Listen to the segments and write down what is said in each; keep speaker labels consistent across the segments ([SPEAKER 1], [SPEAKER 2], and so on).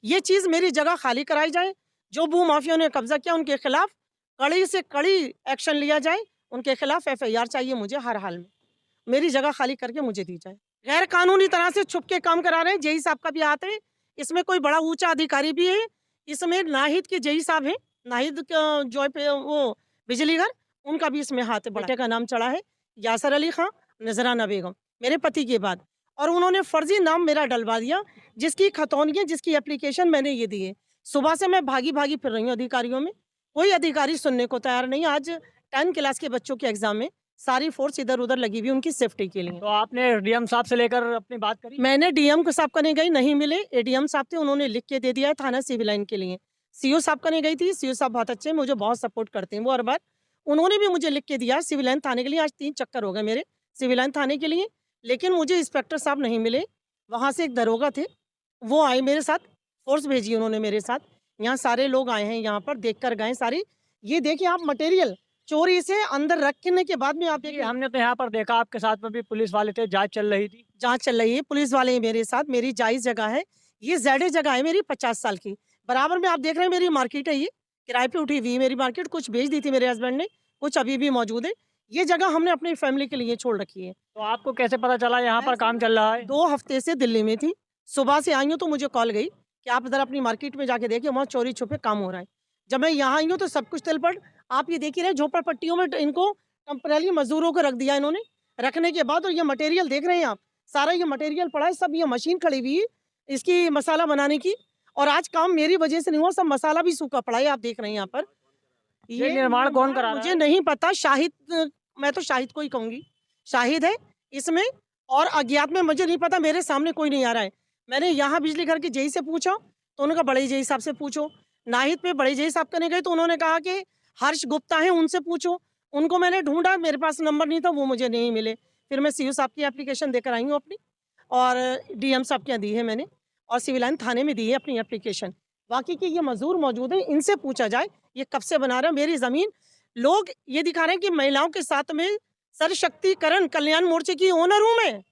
[SPEAKER 1] ये चीज़ मेरी जगह खाली कराई जाए। जो भू माफियाओं ने कब्जा किया उनके खिलाफ कड़ी से कड़ी एक्शन लिया जाए। उनके खिलाफ एफआईआर चाहिए मुझे हर हाल में। मेरी जगह खाली करके मुझे दी जाए। गैर कानूनी तरह से छुप के काम करा रहे हैं। जेई साहब का भी हाथ है इसमें, कोई बड़ा ऊंचा अधिकारी भी है इसमें। नाहिद के जेई साहब हैं, नाहिद जो है वो बिजली घर, उनका भी इसमें हाथ है। बेटे का नाम चढ़ा है यासर अली खां, नजराना बेगम, मेरे पति के बाद। और उन्होंने फर्जी नाम मेरा डलवा दिया, जिसकी खतौनियाँ, जिसकी एप्लीकेशन मैंने ये दी है। सुबह से मैं भागी भागी फिर रही हूँ अधिकारियों में, कोई अधिकारी सुनने को तैयार नहीं। आज 10 क्लास के बच्चों के एग्जाम में सारी फोर्स इधर उधर लगी हुई उनकी सेफ्टी के लिए।
[SPEAKER 2] तो आपने डीएम साहब से लेकर अपनी बात करी?
[SPEAKER 1] मैंने डीएम को साहब कने गई, नहीं मिले। एडीएम साहब थे, उन्होंने लिख के दे दिया है थाना सिविल लाइन के लिए। सीओ साहब कने गई थी, सीओ साहब बहुत अच्छे हैं, मुझे बहुत सपोर्ट करते हैं वो हर बार। उन्होंने भी मुझे लिख के दिया सिविल लाइन थाने के लिए। आज 3 चक्कर हो गए मेरे सिविल लाइन थाने के लिए, लेकिन मुझे इंस्पेक्टर साहब नहीं मिले। वहाँ से एक दरोगा थे, वो आए मेरे साथ, फोर्स भेजी उन्होंने मेरे साथ। यहाँ सारे लोग आए हैं, यहाँ पर देख कर गए सारी। ये देखिए आप, मटेरियल चोरी से अंदर रखने के बाद में आप देखिए।
[SPEAKER 2] हमने तो यहाँ पर देखा आपके साथ में भी पुलिस वाले थे, जांच चल रही थी।
[SPEAKER 1] जांच चल रही है, पुलिस वाले हैं मेरे साथ। मेरी जायज जगह है, ये ज़ेड जगह है मेरी 50 साल की। बराबर में आप देख रहे हैं मेरी मार्केट है, ये किराए पे उठी हुई है मेरी मार्केट। कुछ बेच दी थी मेरे हस्बैंड ने, कुछ अभी भी मौजूद है। ये जगह हमने अपनी फैमिली के लिए छोड़ रखी है।
[SPEAKER 2] तो आपको कैसे पता चला यहाँ पर काम चल रहा है?
[SPEAKER 1] 2 हफ्ते से दिल्ली में थी, सुबह से आई हूँ तो मुझे कॉल गई कि आप इधर अपनी मार्केट में जाके देखिए, वहाँ चोरी छुपे काम हो रहा है। जब मैं यहाँ आई हूँ तो सब कुछ तिलपट, आप ये देख ही रहे हैं, झोपड़पट्टियों में इनको टेम्परेरी मजदूरों को रख दिया इन्होंने। रखने के बाद, और ये मटेरियल देख रहे हैं आप, सारा ये मटेरियल पड़ा है, सब ये मशीन खड़ी हुई है इसकी मसाला बनाने की। और आज काम मेरी वजह से नहीं हुआ, सब मसाला भी सूखा पड़ा है, आप देख रहे हैं यहाँ पर।
[SPEAKER 2] ये निर्माण कौन करा रहा
[SPEAKER 1] मुझे
[SPEAKER 2] है?
[SPEAKER 1] नहीं पता, शाहिद, मैं तो शाहिद को ही कहूंगी, शाहिद है इसमें। और अज्ञात में मुझे नहीं पता, मेरे सामने कोई नहीं आ रहा है। मैंने यहाँ बिजली घर के जेई से पूछा तो उन्होंने कहा बड़े जेई साहब से पूछो। नाहिद पे बड़े जेई साहब करने गए तो उन्होंने कहा कि हर्ष गुप्ता है, उनसे पूछो। उनको मैंने ढूंढा, मेरे पास नंबर नहीं था, वो मुझे नहीं मिले। फिर मैं सीओ साहब की एप्लीकेशन देकर आई हूँ अपनी, और डीएम साहब की दी है मैंने, और सिविल लाइन थाने में दी है अपनी एप्लीकेशन। बाकी के ये मजदूर मौजूद हैं, इनसे पूछा जाए ये कब से बना रहे हैं मेरी जमीन। लोग ये दिखा रहे हैं कि महिलाओं के साथ में सशक्तिकरण कल्याण मोर्चे की ओनर हूं मैं,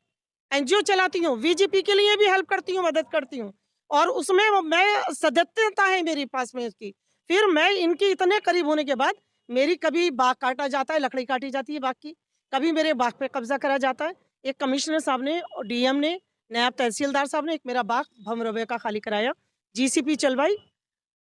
[SPEAKER 1] एनजीओ चलाती हूँ, वीजीपी के लिए भी हेल्प करती हूँ, मदद करती हूँ, और उसमें मैं सदस्यता है मेरे पास में इसकी। फिर मैं इनके इतने करीब होने के बाद मेरी कभी बाग काटा जाता है, लकड़ी काटी जाती है बाग की, कभी मेरे बाग पे कब्जा करा जाता है। एक कमिश्नर साहब ने और डीएम ने, नायब तहसीलदार साहब ने एक मेरा बाग भमरवे का खाली कराया, जीसीपी चलवाई,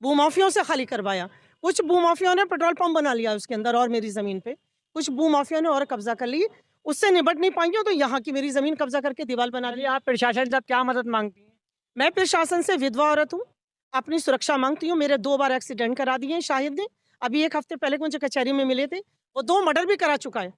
[SPEAKER 1] भूमाफियाओं से खाली करवाया। कुछ भूमाफियाओं ने पेट्रोल पंप बना लिया उसके अंदर और मेरी जमीन पे, कुछ भूमाफियाओं ने और कब्जा कर ली। उससे निपट नहीं पाएंगे तो यहाँ की मेरी जमीन कब्जा करके दीवार बना ली।
[SPEAKER 2] चलिए, आप प्रशासन से क्या मदद मांगती हैं?
[SPEAKER 1] मैं प्रशासन से विधवा औरत हूँ, अपनी सुरक्षा मांगती हूँ। मेरे 2 बार एक्सीडेंट करा दिए हैं शाहिद ने। अभी 1 हफ्ते पहले मुझे कचहरी में मिले थे, वो 2 मर्डर भी करा चुका है।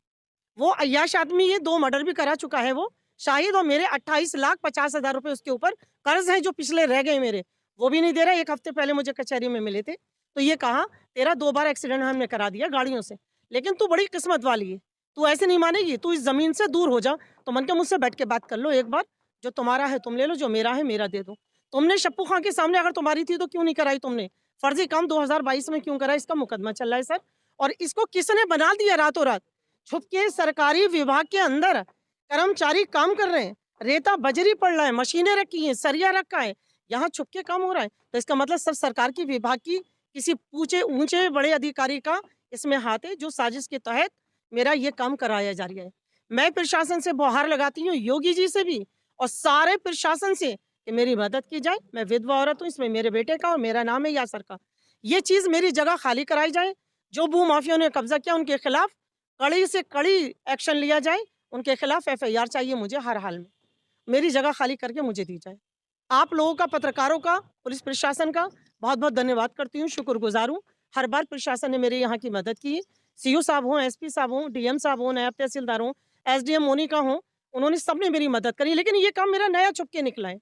[SPEAKER 1] वो अय्याश आदमी, ये 2 मर्डर भी करा चुका है वो शाहिद। और मेरे 28,50,000 रुपए उसके ऊपर कर्ज है जो पिछले रह गए मेरे, वो भी नहीं दे रहा। 1 हफ्ते पहले मुझे कचहरी में मिले थे तो ये कहा तेरा 2 बार एक्सीडेंट हमने करा दिया गाड़ियों से, लेकिन तू बड़ी किस्मत वाली है, तू ऐसे नहीं मानेगी, तू इस जमीन से दूर हो जा। तो मन के मुझसे बैठ के बात कर लो एक बार, जो तुम्हारा है तुम ले लो, जो मेरा है मेरा दे दो। तुमने शप्पू खां के सामने अगर तुम्हारी थी तो क्यों नहीं कराई तुमने? फर्जी काम 2022 में क्यों करा? इसका मुकदमा चल रहा है सर। और इसको किसने बना दिया रातों रात? छुप के सरकारी विभाग के अंदर कर्मचारी काम कर रहे हैं, रेता बजरी पड़ रहा है, मशीनें रखी हैं, सरिया रखा है, यहाँ छुप के काम हो रहा है। तो इसका मतलब सब सरकार की विभाग की किसी पूछे ऊंचे बड़े अधिकारी का इसमें हाथ है, जो साजिश के तहत मेरा ये काम कराया जा रहा है। मैं प्रशासन से गुहार लगाती हूँ, योगी जी से भी और सारे प्रशासन से, कि मेरी मदद की जाए। मैं विधवा औरत हूँ, इसमें मेरे बेटे का और मेरा नाम है यासर का। ये चीज मेरी जगह खाली कराई जाए। जो भू माफियाओं ने कब्जा किया उनके खिलाफ कड़ी से कड़ी एक्शन लिया जाए। उनके खिलाफ एफआईआर चाहिए मुझे हर हाल में। मेरी जगह खाली करके मुझे दी जाए। आप लोगों का, पत्रकारों का, पुलिस प्रशासन का बहुत बहुत धन्यवाद करती हूँ, शुक्रगुजार हूँ। हर बार प्रशासन ने मेरे यहाँ की मदद की है। सीओ साहब हों, एसपी साहब हों, डीएम साहब हों, नायब तहसीलदार हों, एसडीएम मोनिका हों, उन्होंने सबने मेरी मदद करी। लेकिन ये काम मेरा नया छुप के निकला है।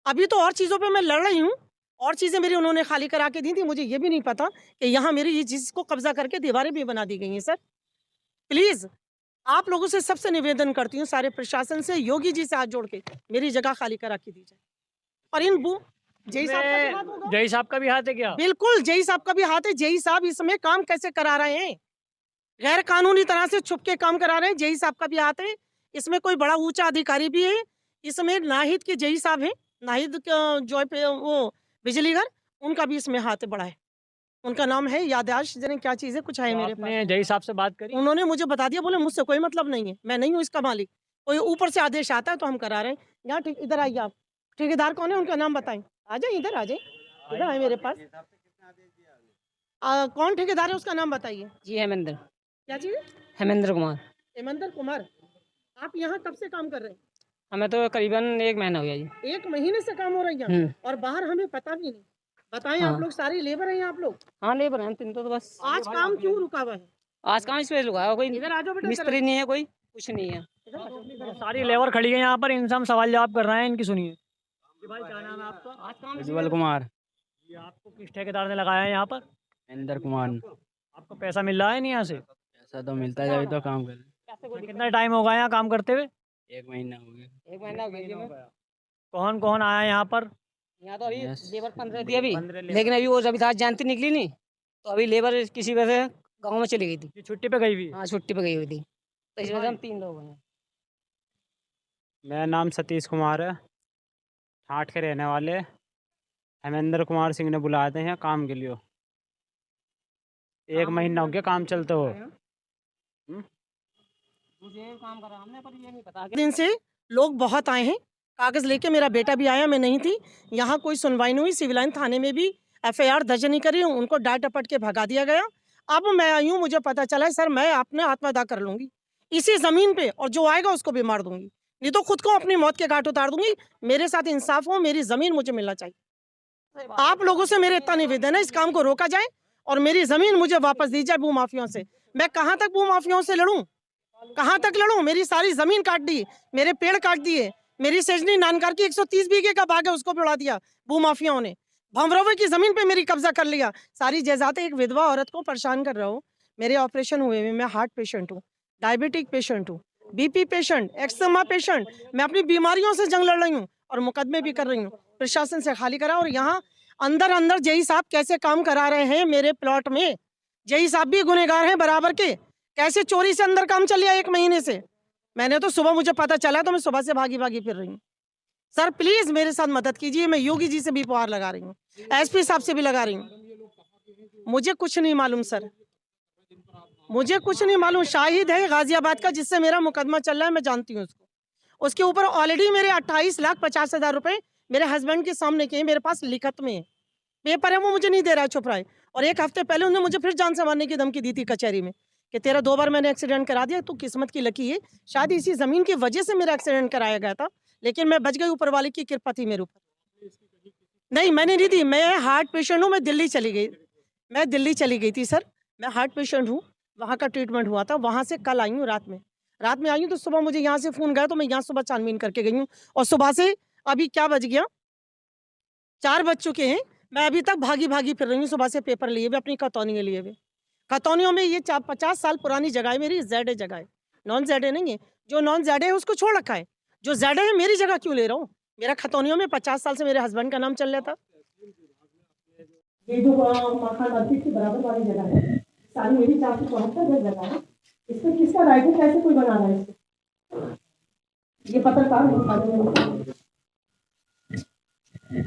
[SPEAKER 1] अभी तो और चीज़ों पे मैं लड़ रही हूँ, और चीज़ें मेरी उन्होंने खाली करा के दी थी। मुझे ये भी नहीं पता कि यहाँ मेरी ये चीज़ को कब्जा करके दीवारें भी बना दी गई हैं सर। प्लीज़ आप लोगों से सबसे निवेदन करती हूँ, सारे प्रशासन से, योगी जी से हाथ जोड़ के मेरी जगह खाली करा के दी जाए। और इन जेई साहब का भी हाथ होगा?
[SPEAKER 2] जेई साहब का भी हाथ है क्या?
[SPEAKER 1] बिल्कुल, जेई साहब का भी हाथ है। जेई साहब इसमें काम कैसे करा रहे हैं? गैर कानूनी तरह से छुप के काम करा रहे हैं। जेई साहब का भी हाथ है इसमें, कोई बड़ा ऊंचा अधिकारी भी है इसमें। नाहिद के जेई साहब हैं, नाहिद जॉय पे वो बिजली घर, उनका भी इसमें हाथ बड़ा है। उनका नाम है याददाश्त जने क्या चीज़ है, कुछ है
[SPEAKER 2] तो
[SPEAKER 1] मेरे पास।
[SPEAKER 2] आपने जय साहब से बात करी?
[SPEAKER 1] उन्होंने मुझे बता दिया, बोले मुझसे कोई मतलब नहीं है, मैं नहीं हूँ इसका मालिक। कोई ऊपर से आदेश आता है तो हम करा रहे हैं। यहाँ ठीक इधर आइए आप। ठेकेदार कौन है उनका नाम बताएँ? आ जाइए इधर आ जाइए। इधर आइए मेरे पास। कौन ठेकेदार है उसका नाम बताइए?
[SPEAKER 3] जी हेमेंद्र
[SPEAKER 1] क्या चीज़ है?
[SPEAKER 3] हेमेंद्र कुमार।
[SPEAKER 1] हेमेंद्र कुमार। आप यहाँ कब से काम कर रहे हैं?
[SPEAKER 3] हमें तो करीबन 1 महीना हो गया जी।
[SPEAKER 1] 1 महीने से काम हो रहा है यहाँ
[SPEAKER 3] हम्म।
[SPEAKER 1] और बाहर हमें पता भी नहीं। बताएँ
[SPEAKER 3] हाँ।
[SPEAKER 1] आप लोग सारी लेबर हैं आप लोग?
[SPEAKER 3] हाँ लेबर हैं 3 तो बस।
[SPEAKER 1] आज काम क्यों रुका हुआ है?
[SPEAKER 3] आज कहाँ इस पे लगा है, कोई
[SPEAKER 1] इधर आ जाओ बेटा,
[SPEAKER 3] मिस्त्री नहीं है, कोई कुछ नहीं है।
[SPEAKER 2] सारी लेबर खड़ी है यहाँ पर, इनसे हम सवाल जवाब कर रहे हैं, इनकी सुनिए। जी भाई, क्या नाम है आपका?
[SPEAKER 3] आज काम
[SPEAKER 4] उज्जवल कुमार।
[SPEAKER 2] ये आपको किस ठेकेदार ने लगाया है यहाँ पर?
[SPEAKER 4] इंदर कुमार।
[SPEAKER 2] आपको पैसा मिल रहा है नहीं यहाँ से?
[SPEAKER 4] ऐसा तो मिलता है, जब तो काम कर।
[SPEAKER 2] कितना टाइम हो गया यहाँ काम करते हुए?
[SPEAKER 4] 1 महीना हो गया।
[SPEAKER 3] 1 महीना हो गया जी हमें।
[SPEAKER 2] कौन कौन आया यहाँ पर?
[SPEAKER 3] यहाँ तो अभी
[SPEAKER 4] Yes.
[SPEAKER 3] लेबर 15 थी अभी,
[SPEAKER 2] 15 लेबर।
[SPEAKER 3] लेकिन अभी वो अभी था जानती निकली नहीं, तो अभी लेबर किसी वजह से गाँव में चली गई थी।
[SPEAKER 2] ये छुट्टी पे गई हुई?
[SPEAKER 3] हाँ छुट्टी पे गई हुई थी, तो इस वजह से हम 3 लोग हैं।
[SPEAKER 5] मेरा नाम सतीश कुमार है, ठाठ के रहने वाले। हेमेंद्र कुमार सिंह ने बुलाए थे यहाँ काम के लिए। 1 महीना हो गया काम चलते हो।
[SPEAKER 3] मुझे काम करा हमने, पर ये नहीं पता
[SPEAKER 1] दिन से लोग बहुत आए हैं, कागज लेके। मेरा बेटा भी आया, मैं नहीं थी यहाँ। कोई सुनवाई नहीं हुई। सिविल लाइन थाने में भी FIR दर्ज नहीं करी, उनको डांट डपट के भगा दिया गया। अब मैं आई हूँ, मुझे पता चला है सर, मैं अपने आत्मदाह कर लूंगी इसी जमीन पे, और जो आएगा उसको भी मार दूंगी, नहीं तो खुद को अपनी मौत के घाट उतार दूंगी। मेरे साथ इंसाफ हो, मेरी जमीन मुझे मिलना चाहिए। आप लोगों से मेरे इतना निवेदन है, इस काम को रोका जाए और मेरी जमीन मुझे वापस दी जाए भू माफियों से। मैं कहाँ तक भू माफियों से लड़ूं? कहाँ तक लड़ूं? मेरी सारी जमीन काट दी, मेरे पेड़ काट दिए, मेरी सेजनी नानकार की 130 बीघे का बाग है उसको भी उड़ा दिया भू माफियाओं ने। भमरवे की जमीन पे मेरी कब्जा कर लिया। सारी जायदादें एक विधवा औरत को परेशान कर रहा हूँ। मेरे ऑपरेशन हुए हुए, मैं हार्ट पेशेंट हूँ, डायबिटिक पेशेंट हूँ, BP पेशेंट, एक्समा पेशेंट। मैं अपनी बीमारियों से जंग लड़ रही हूँ और मुकदमे भी कर रही हूँ। प्रशासन से खाली करा। और यहाँ अंदर अंदर जई साहब कैसे काम करा रहे हैं मेरे प्लॉट में। जई साहब भी गुनहगार हैं बराबर के। कैसे चोरी से अंदर काम चल लिया 1 महीने से। मैंने तो सुबह, मुझे पता चला तो मैं सुबह से भागी भागी फिर रही हूँ। सर प्लीज मेरे साथ मदद कीजिए। मैं योगी जी से भी गुहार लगा रही हूँ, SP साहब से भी लगा रही हूँ। मुझे कुछ नहीं मालूम सर, मुझे कुछ नहीं मालूम। शाहिद है गाजियाबाद का, जिससे मेरा मुकदमा चल रहा है, मैं जानती हूँ उसको। उसके ऊपर ऑलरेडी मेरे 28,50,000 रुपए मेरे हस्बैंड के सामने के, मेरे पास लिखत में है, पेपर है, वो मुझे नहीं दे रहा है, छुप रहा है। और 1 हफ्ते पहले उन्होंने मुझे फिर जान से मारने की धमकी दी थी कचहरी में कि तेरा 2 बार मैंने एक्सीडेंट करा दिया, तू किस्मत की लकी है। शायद इसी जमीन की वजह से मेरा एक्सीडेंट कराया गया था, लेकिन मैं बच गई, ऊपर वाले की कृपा थी मेरे ऊपर। नहीं मैंने नहीं दी, मैं हार्ट पेशेंट हूँ। मैं दिल्ली चली गई, मैं दिल्ली चली गई थी सर। मैं हार्ट पेशेंट हूँ, वहाँ का ट्रीटमेंट हुआ था। वहाँ से कल आई हूँ, रात में आई हूँ। तो सुबह मुझे यहाँ से फ़ोन गया, तो मैं यहाँ सुबह छानबीन करके गई हूँ। और सुबह से अभी क्या बज गया, 4 बज चुके हैं। मैं अभी तक भागी भागी फिर रही हूँ, सुबह से पेपर लिए हुए, अपनी खतौनी लिए हुए। खतौनियों में ये 50 साल पुरानी जगह है मेरी, ZA जगह है, नॉन ZA नहीं है। जो नॉन ZA है उसको छोड़ रखा है, जो ZA है मेरी जगह क्यों ले रहा हूँ? मेरा खतौनियों में 50 साल से मेरे हस्बैंड का नाम चल रहा था। ये जो मकान मार्केट के बराबर वाली जगह है, सारी मेरी 474 जगह है। इसमें किसका राइट है? कैसे कोई बना रहा है इसको? ये पत्रकार है।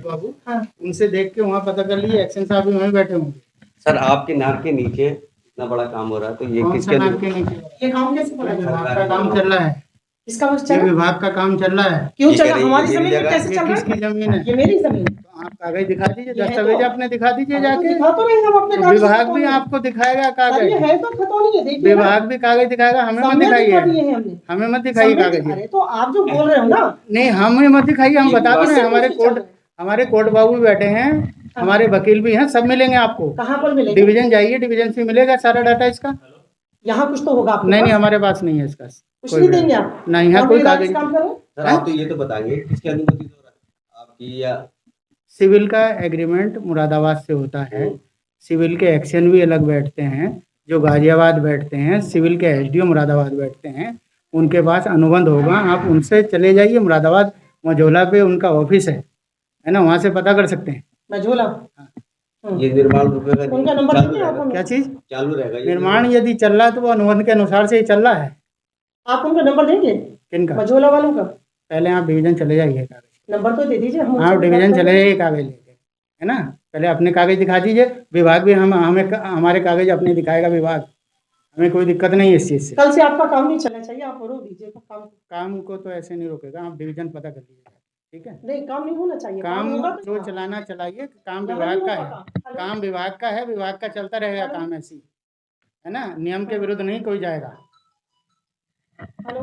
[SPEAKER 6] बाबू
[SPEAKER 1] हाँ।
[SPEAKER 6] उनसे देख के वहाँ पता कर लिए, एक्शन साहब भी वहीं बैठे होंगे।
[SPEAKER 7] सर आपके नाक के नीचे इतना बड़ा काम हो रहा है, तो ये
[SPEAKER 6] कौन सा
[SPEAKER 7] किसके
[SPEAKER 6] नाम के नीचे?
[SPEAKER 1] ये काम कैसे पड़ा?
[SPEAKER 6] विभाग का काम चल रहा है,
[SPEAKER 1] इसका बस
[SPEAKER 6] ये
[SPEAKER 1] चला?
[SPEAKER 6] विभाग का काम चल रहा है।
[SPEAKER 1] क्यों
[SPEAKER 7] ये
[SPEAKER 1] चला?
[SPEAKER 7] कह रही है,
[SPEAKER 1] हमारी
[SPEAKER 7] ये
[SPEAKER 1] जमीन में
[SPEAKER 7] जगह-
[SPEAKER 1] कैसे
[SPEAKER 6] ये
[SPEAKER 1] चल रहा
[SPEAKER 6] किसकी
[SPEAKER 1] है?
[SPEAKER 6] जमीन है?
[SPEAKER 1] ये मेरी जमीन।
[SPEAKER 6] तो आप कागज दिखा दीजिए,
[SPEAKER 1] ये है
[SPEAKER 6] दस्तावेज
[SPEAKER 1] तो।
[SPEAKER 6] अपने दिखा दीजिए
[SPEAKER 1] तो
[SPEAKER 6] जाके।
[SPEAKER 1] दिखा तो रहे हैं हम अपने कागज।
[SPEAKER 6] विभाग भी आपको दिखाएगा
[SPEAKER 1] सर,
[SPEAKER 6] कागज,
[SPEAKER 1] ये है तो खतौनी है, देखिए ना।
[SPEAKER 6] विभाग भी कागज दिखाएगा, हमें मत
[SPEAKER 1] सबमिट
[SPEAKER 6] दिखाइए,
[SPEAKER 1] दिखा दिए हैं हमने।
[SPEAKER 6] हमें मत दिखाइए
[SPEAKER 1] सबमिट-
[SPEAKER 6] कागज।
[SPEAKER 1] अरे तो आप जो बोल रहे हो ना,
[SPEAKER 6] नहीं हमें मत दिखाइए, हम
[SPEAKER 7] ये
[SPEAKER 6] बता
[SPEAKER 7] विभाग
[SPEAKER 6] दो
[SPEAKER 1] से
[SPEAKER 6] ना।
[SPEAKER 1] पूछे
[SPEAKER 6] हमारे कोर्ट बाबू भी बैठे हैं, हमारे वकील भी हैं, सब मिलेंगे आपको।
[SPEAKER 1] कहाँ पर मिलेगा?
[SPEAKER 6] डिवीजन जाइए, डिवीजन से मिलेगा सारा डाटा इसका।
[SPEAKER 1] यहाँ कुछ तो होगा आपके
[SPEAKER 6] नहीं
[SPEAKER 1] पास?
[SPEAKER 6] नहीं हमारे पास नहीं है इसका
[SPEAKER 1] कुछ
[SPEAKER 6] कोई
[SPEAKER 1] नहीं
[SPEAKER 6] भी।
[SPEAKER 1] देंगे आप?
[SPEAKER 6] नहीं है
[SPEAKER 1] और
[SPEAKER 6] कोई
[SPEAKER 1] ठेकेदार
[SPEAKER 6] कागज।
[SPEAKER 1] इस काम करो?
[SPEAKER 7] सर आप तो ये तो बताएंगे किसकी अनुमति से हो रहा है, आपकी या
[SPEAKER 6] सिविल का एग्रीमेंट मुरादाबाद से होता है। सिविल के एक्शन भी अलग बैठते हैं, जो गाजियाबाद बैठते हैं। सिविल के SDO मुरादाबाद बैठते हैं, उनके पास अनुबंध होगा। आप उनसे चले जाइए मुरादाबाद, मझोला पे उनका ऑफिस है ना, वहाँ से पता कर सकते हैं।
[SPEAKER 1] मझोला।
[SPEAKER 7] ये निर्माण रुपये का
[SPEAKER 1] उनका नंबर
[SPEAKER 7] चालू
[SPEAKER 1] दीजिए आप
[SPEAKER 7] रहेगा?
[SPEAKER 1] हमें।
[SPEAKER 6] क्या चीज़?
[SPEAKER 7] चालू रहेगा ये
[SPEAKER 6] निर्माण यदि चल रहा है तो वो अनुबंध के अनुसार से ही चल रहा है।
[SPEAKER 1] आप उनका नंबर देंगे
[SPEAKER 6] किनका?
[SPEAKER 1] मझोला वालों का?
[SPEAKER 6] पहले आप डिवीजन चले जाइए कागज
[SPEAKER 1] नंबर तो दे दीजिए हम
[SPEAKER 6] आप
[SPEAKER 1] उनसे
[SPEAKER 6] डिवीजन
[SPEAKER 1] बात
[SPEAKER 6] चले
[SPEAKER 1] करेंगे।
[SPEAKER 6] जाइए कागज लेके, है ना। पहले अपने कागज दिखा दीजिए, विभाग भी हमें हमारे कागज अपने दिखाएगा विभाग, हमें कोई दिक्कत नहीं है इस चीज़ से।
[SPEAKER 1] कल से आपका काम नहीं चलना चाहिए, आप रोक दीजिए काम।
[SPEAKER 6] काम को तो ऐसे नहीं रोकेगा, आप डिवीजन पता कर लीजिए, ठीक है।
[SPEAKER 1] नहीं, काम नहीं होना चाहिए।
[SPEAKER 6] काम
[SPEAKER 1] होगा तो
[SPEAKER 6] जो चलाना चलाइए, काम
[SPEAKER 1] यहाँ
[SPEAKER 6] विभाग
[SPEAKER 1] नहीं
[SPEAKER 6] का
[SPEAKER 1] होगा
[SPEAKER 6] है,
[SPEAKER 1] काम।
[SPEAKER 6] काम विभाग का है, विभाग का चलता रहेगा काम ऐसी, है ना। नियम के विरुद्ध नहीं कोई जाएगा।
[SPEAKER 1] हेलो।